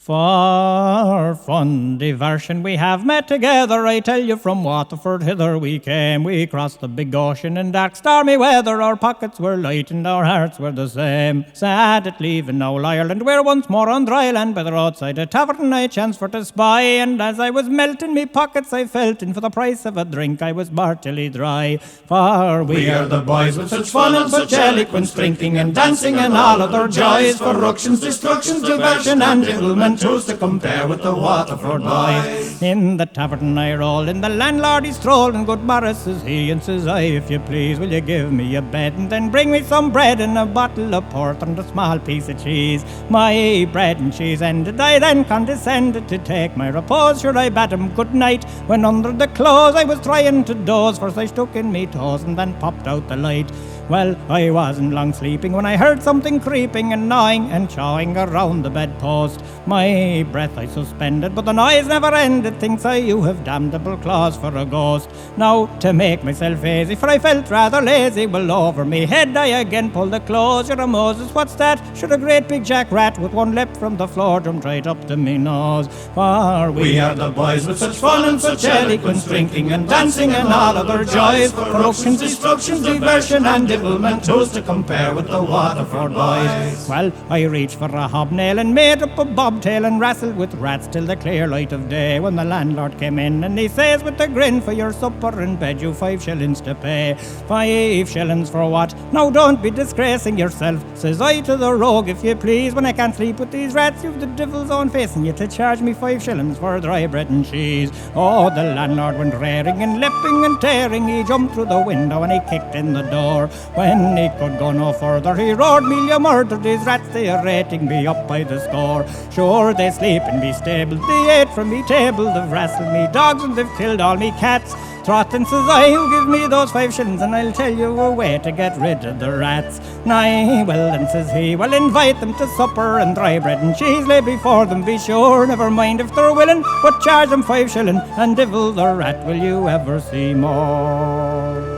For fun diversion we have met together, I tell you, from Waterford hither we came. We crossed the big ocean in dark stormy weather, our pockets were light and our hearts were the same. Sad at leaving old Ireland, we're once more on dry land, by the roadside a tavern I chanced for to spy, and as I was melting me pockets I felt, and for the price of a drink I was mortally dry. For we are the boys with such fun and such eloquence, drinking and dancing and all other joys, for ructions, destructions, diversion and devilment, who's to compare with the Waterford boys? In the tavern I roll, in the landlord he strolled, and good Morris says he, and says I, if you please, will you give me a bed, and then bring me some bread and a bottle of port and a small piece of cheese. My bread and cheese ended, I then condescended to take my repose. Sure, I bade him good night, when under the clothes I was trying to doze, first I stuck in me toes and then popped out the light. Well, I wasn't long sleeping when I heard something creeping and gnawing and chawing around the bedpost. My breath I suspended, but the noise never ended. Thinks I, you have damnable claws for a ghost. Now, to make myself easy, for I felt rather lazy, well, over me head I again pulled the clothes. You're a Moses, what's that? Should a great big jack rat with one lip from the floor jumped right up to me nose. For we are the boys with such fun and such eloquence, drinking and dancing and all other joys, for ructions, destructions, diversion and devilment, who's to compare with the Waterford boys? Well, I reached for a hobnail and made up a bobtail and wrestled with rats till the clear light of day, when the landlord came in and he says with a grin, for your supper and bed you 5 shillings to pay. 5 shillings for what? Now don't be disgracing yourself, says I to the rogue, if you please. When I can't sleep with these rats, you've the devil's own face, and you to charge me 5 shillings for dry bread and cheese. Oh, the landlord went raring and leaping and tearing, he jumped through the window and he kicked in the door. When he could go no further, he roared, me you murdered these rats, they are rating me up by the score. Sure, they sleep in me stable, they ate from me table, they've wrestled me dogs and they've killed all me cats. Trottin says I, who give me those 5 shillings, and I'll tell you a way to get rid of the rats. Nay, well then, says he, well, invite them to supper, and dry bread and cheese lay before them, be sure, never mind if they're willing, but charge them 5 shillings, and divil the rat will you ever see more.